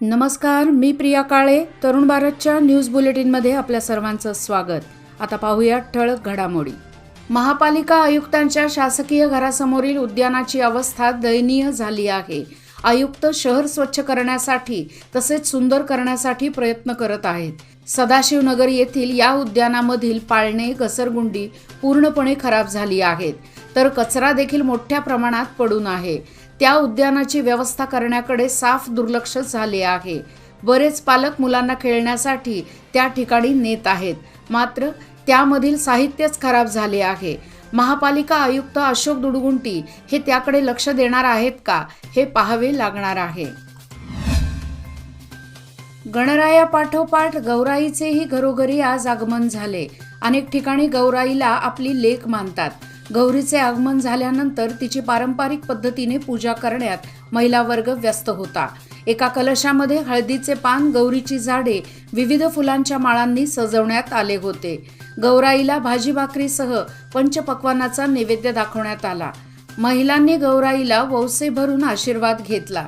नमस्कार, मी प्रिया काळे. तरुण भारतच्या न्यूज बुलेटिनमध्ये आपल्या सर्वांचं स्वागत. आता पाहूया ठळक घडामोडी. महापालिका आयुक्तांच्या शासकीय घरासमोरील उद्यानाची अवस्था दयनीय झाली आहे. आयुक्त शहर स्वच्छ करण्यासाठी तसेच सुंदर करण्यासाठी प्रयत्न करत आहेत. सदाशिवनगर येथील या उद्यानामधील पाळणे, घसरगुंडी पूर्णपणे खराब झाली आहेत, तर कचरा देखील मोठ्या प्रमाणात पडून आहे. त्या उद्यानाची व्यवस्था करण्याकडे साफ दुर्लक्ष झाले आहे. बरेच पालक मुलांना खेळण्यासाठी त्या ठिकाणी नेत आहेत, मात्र त्यामधील साहित्यच खराब झाले आहे. महापालिका आयुक्त अशोक दुडगुंटी हे त्याकडे लक्ष देणार आहेत का, हे पाहावे लागणार आहे. गणरायापाठोपाठ गौराईचेही घरोघरी आज आगमन झाले. अनेक ठिकाणी गौराईला आपली लेक मानतात. गौरीचे आगमन झाल्यानंतर तिची पारंपरिक पद्धतीने पूजा करण्यात महिला वर्ग व्यस्त होता. एका कलशामध्ये हळदीचे पान, गौरीची झाडे, विविध फुलांच्या माळांनी सजवण्यात आले होते. गौराईला भाजी भाकरीसह पंचपक्वान्नाचा नैवेद्य दाखवण्यात आला. महिलांनी गौराईला वौसे भरून आशीर्वाद घेतला.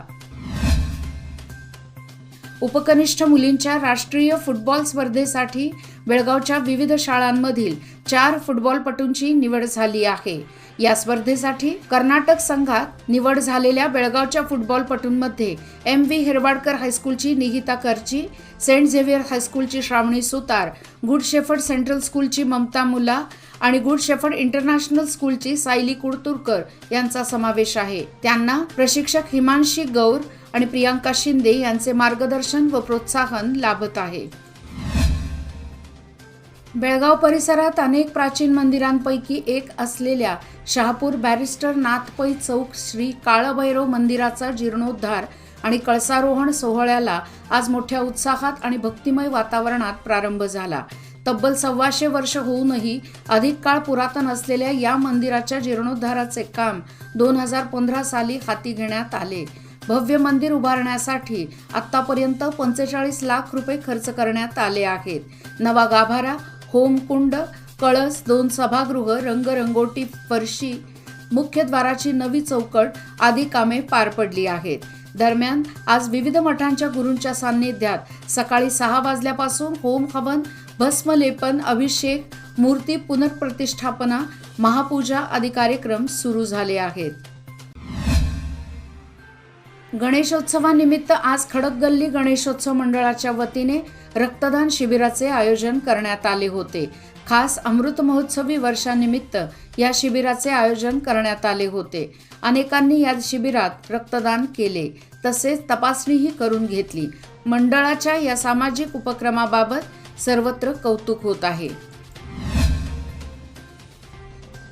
उपकनिष्ठ मुलींच्या राष्ट्रीय फुटबॉल स्पर्धेसाठी बेळगावच्या विविध शाळांमधील 4 फुटबॉलपटूंची निवड झाली आहे. या स्पर्धेसाठी कर्नाटक संघात निवड झालेल्या बेळगावच्या फुटबॉलपटूंमध्ये MV हिरवाडकर हायस्कूलची निहिता करची, सेंट झेवियर हायस्कूलची श्रावणी सुतार, गुड शेफर्ड सेंट्रल स्कूलची ममता मुला आणि गुड शेफर्ड इंटरनॅशनल स्कूलची सायली कुडतुरकर यांचा समावेश आहे. त्यांना प्रशिक्षक हिमांशी गौर आणि प्रियांका शिंदे यांचे मार्गदर्शन व प्रोत्साहन लाभत आहे. बेळगाव परिसरात अनेक प्राचीन मंदिरांपैकी एक असलेल्या शहापूर बॅरिस्टर नाथ पै चौक श्री काळभैरव मंदिराचा जीर्णोद्धार आणि कळसारोहण सोहळ्याला आज मोठ्या उत्साहात आणि भक्तिमय वातावरणात प्रारंभ झाला. तब्बल 125 वर्ष होऊनही अधिक काळ पुरातन असलेल्या या मंदिराच्या जीर्णोद्धाराचे काम 2015 साली हाती घेण्यात आले. भव्य मंदिर उभारण्यासाठी आतापर्यंत 45 लाख रुपये खर्च करण्यात आले आहेत. नवा गाभारा, होमकुंड, कळस, 2 सभागृह, रंगरंगोटी, फरशी, मुख्यद्वाराची नवी चौकट आदी कामे पार पडली आहेत. दरम्यान आज विविध मठांच्या गुरूंच्या सान्निध्यात सकाळी 6 वाजल्यापासून होम हवन, भस्मलेपन, अभिषेक, मूर्ती पुनर्प्रतिष्ठापना, महापूजा आदी कार्यक्रम सुरू झाले आहेत. गणेशोत्सवानिमित्त आज खडकगल्ली गणेशोत्सव मंडळाच्या वतीने रक्तदान शिबिराचे आयोजन करण्यात आले होते. खास अमृत महोत्सवी वर्षानिमित्त या शिबिराचे आयोजन करण्यात आले होते. अनेकांनी या शिबिरात रक्तदान केले, तसेच तपासणीही करून घेतली. मंडळाच्या या सामाजिक उपक्रमाबाबत सर्वत्र कौतुक होत आहे.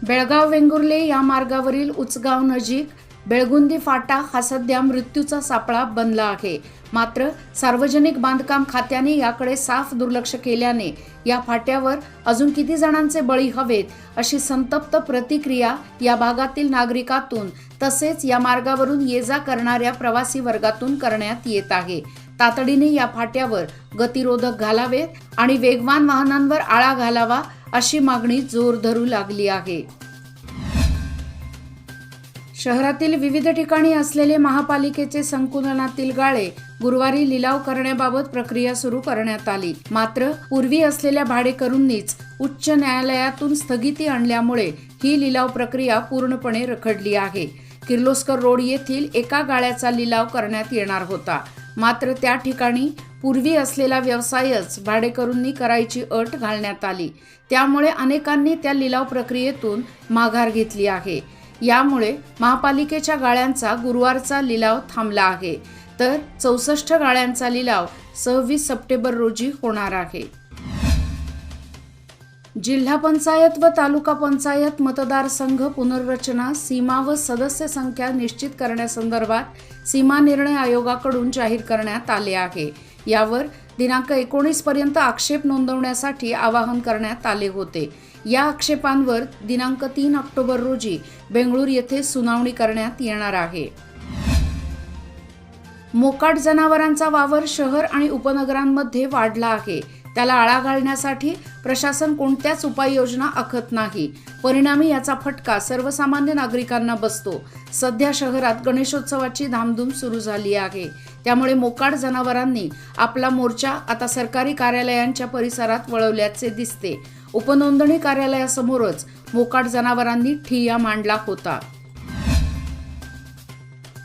बेळगाव वेंगुर्ले या मार्गावरील उचगाव नजीक बेळगुंदी फाटा हा सध्या मृत्यूचा सापळा बनला आहे. मात्र सार्वजनिक बांधकाम खात्याने याकडे साफ दुर्लक्ष केल्याने या फाट्यावर अजून किती जणांचे बळी हवेत, अशी संतप्त प्रतिक्रिया या भागातील नागरिकातून तसेच या मार्गावरून ये जा करणाऱ्या प्रवासी वर्गातून करण्यात येत आहे. तातडीने या फाट्यावर गतिरोधक घालावेत आणि वेगवान वाहनांवर आळा घालावा, अशी मागणी जोर धरू लागली आहे. शहरातील विविध ठिकाणी असलेले महापालिकेचे संकुलातील गाळे गुरुवारी लिलाव करण्याबाबत प्रक्रिया सुरू करण्यात आली. मात्र पूर्वी असलेल्या भाडेकरूंनीच उच्च न्यायालयातून स्थगिती आणल्यामुळे ही लिलाव प्रक्रिया पूर्णपणे रखडली आहे. किर्लोस्कर रोड येथील एका गाळ्याचा लिलाव करण्यात येणार होता, मात्र त्या ठिकाणी पूर्वी असलेला व्यवसायच भाडेकरूंनी करायची अट घालण्यात आली. त्यामुळे अनेकांनी त्या लिलाव प्रक्रियेतून माघार घेतली आहे. यामुळे महापालिकेच्या गाळ्यांचा गुरुवारचा लिलाव थांबला आहे, तर 64 गाळ्यांचा लिलाव 26 सप्टेंबर रोजी होणार आहे. जिल्हा पंचायत व तालुका पंचायत मतदारसंघ पुनर्रचना, सीमा व सदस्य संख्या निश्चित करण्यासंदर्भात सीमा निर्णय आयोगाकडून जाहीर करण्यात आले आहे. यावर दिनांक 19 पर्यंत आक्षेप नोंदवण्यासाठी आवाहन करण्यात आले होते. या आक्षेपांवर दिनांक 3 ऑक्टोबर रोजी बेंगळूर येथे सुनावणी करण्यात येणार आहे. मोकाट जनावरांचा वावर शहर आणि उपनगरांमध्ये वाढला आहे. त्याला आळा घालण्यासाठी प्रशासन कोणत्याच उपाययोजना आखत नाही. परिणामी याचा फटका सर्वसामान्य नागरिकांना बसतो. सध्या शहरात गणेशोत्सवाची धामधूम सुरू झाली आहे. त्यामुळे मोकाट जनावरांनी आपला मोर्चा आता सरकारी कार्यालयांच्या परिसरात वळवल्याचे दिसते. उपनोंदणी कार्यालयासमोरच मोकाट जनावरांनी ठिय्या मांडला होता.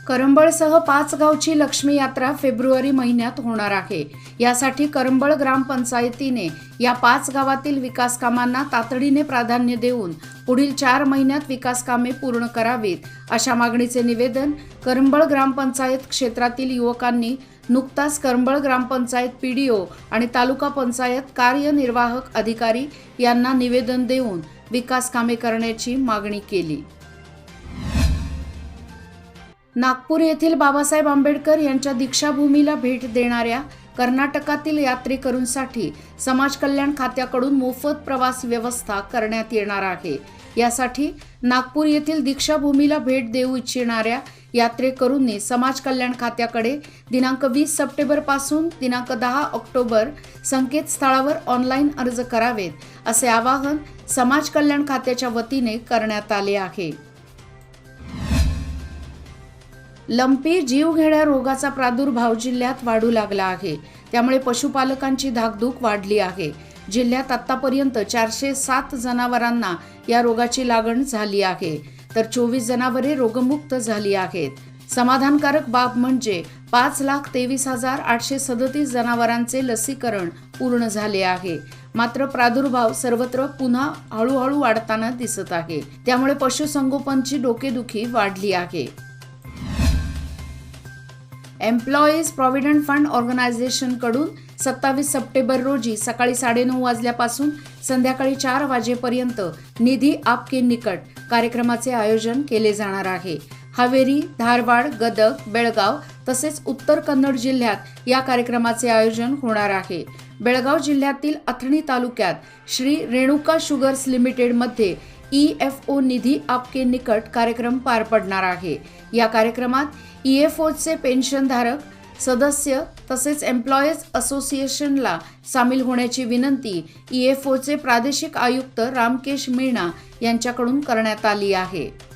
करंबळसह 5 गावची लक्ष्मी यात्रा फेब्रुवारी महिन्यात होणार आहे. यासाठी करंबळ ग्रामपंचायतीने या 5 गावातील विकास कामांना तातडीने प्राधान्य देऊन पुढील 4 महिन्यात विकास कामे पूर्ण करावीत, अशा मागणीचे निवेदन करंबळ ग्रामपंचायत क्षेत्रातील युवकांनी नुकताच करंबळ ग्रामपंचायत PDO आणि तालुका पंचायत कार्यनिर्वाहक अधिकारी यांना निवेदन देऊन विकास कामे करण्याची मागणी केली. नागपूर येथील बाबासाहेब आंबेडकर यांच्या दीक्षाभूमीला भेट देणाऱ्या कर्नाटकातील यात्रेकरूंसाठी समाज कल्याण खात्याकडून मोफत प्रवास व्यवस्था करण्यात येणार आहे. यासाठी नागपूर येथील दीक्षाभूमीला भेट देऊ इच्छिणाऱ्या यात्रेकरूंनी समाज कल्याण खात्याकडे दिनांक 20 सप्टेंबर पासून दिनांक 10 ऑक्टोबर संकेतस्थळावर ऑनलाईन अर्ज करावेत, असे आवाहन समाज कल्याण खात्याच्या वतीने करण्यात आले आहे. लंपी जीवघेण्या रोगाचा प्रादुर्भाव जिल्ह्यात वाढू लागला आहे. त्यामुळे पशुपालकांची धाकधूक वाढली आहे. जिल्ह्यात आतापर्यंत 407 जनावरांना या रोगाची लागण झाली आहे, तर 24 जनावरे रोगमुक्त झाली आहेत. समाधानकारक बाब म्हणजे 5,23,837 जनावरांचे लसीकरण पूर्ण झाले आहे. मात्र प्रादुर्भाव सर्वत्र पुन्हा हळूहळू वाढताना दिसत आहे. त्यामुळे पशुसंगोपनची डोकेदुखी वाढली आहे. एम्प्लॉईज प्रॉव्हिडंट फंड ऑर्गनायझेशनकडून 27 सप्टेंबर रोजी सकाळी 9:30 वाजल्यापासून संध्याकाळी 4 वाजेपर्यंत निधी आपके निकट कार्यक्रमाचे आयोजन केले जाणार आहे. हावेरी, धारवाड, गदग, बेळगाव तसेच उत्तर कन्नड जिल्ह्यात या कार्यक्रमाचे आयोजन होणार आहे. बेळगाव जिल्ह्यातील अथणी तालुक्यात श्री रेणुका शुगर्स लिमिटेडमध्ये EFO निधी आपके निकट कार्यक्रम पार पडणार आहे. या कार्यक्रमात EFOचे पेन्शनधारक सदस्य तसेच एम्प्लॉईज असोसिएशनला सामील होण्याची विनंती EFOचे प्रादेशिक आयुक्त रामकेश मीणा यांच्याकडून करण्यात आली आहे.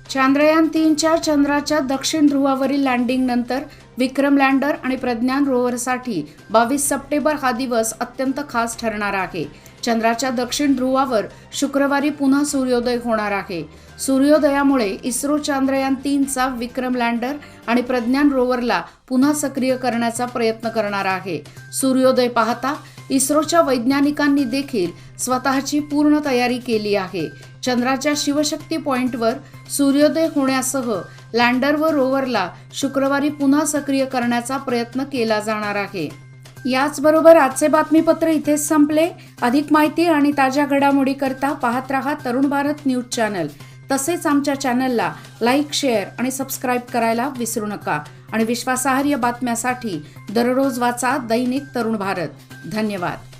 चांद्रयान 3च्या चंद्राच्या दक्षिण ध्रुवावरील लँडिंग नंतर विक्रम लँडर आणि प्रज्ञान रोव्हरसाठी 22 सप्टेंबर हा दिवस अत्यंत खास ठरणार आहे. चंद्राच्या दक्षिण ध्रुवावर शुक्रवारी पुन्हा सूर्योदय होणार आहे. सूर्योदयामुळे इस्रो चांद्रयान 3चा विक्रम लँडर आणि प्रज्ञान रोव्हरला पुन्हा सक्रिय करण्याचा प्रयत्न करणार आहे. सूर्योदय पाहता इस्रोच्या वैज्ञानिकांनी देखील स्वतःची पूर्ण तयारी केली आहे. चंद्राच्या शिवशक्ती पॉइंटवर सूर्योदय होण्यासह लँडर व रोव्हरला शुक्रवारी पुन्हा सक्रिय करण्याचा प्रयत्न केला जाणार आहे. याचबरोबर आजचे बातमीपत्र इथेच संपले. अधिक माहिती आणि ताज्या घडामोडी करता पाहत रहा तरुण भारत न्यूज चॅनल. तसेच आमच्या चॅनलला लाईक, शेअर आणि सबस्क्राईब करायला विसरू नका. आणि विश्वासार्ह बातम्यासाठी दररोज वाचा दैनिक तरुण भारत. धन्यवाद.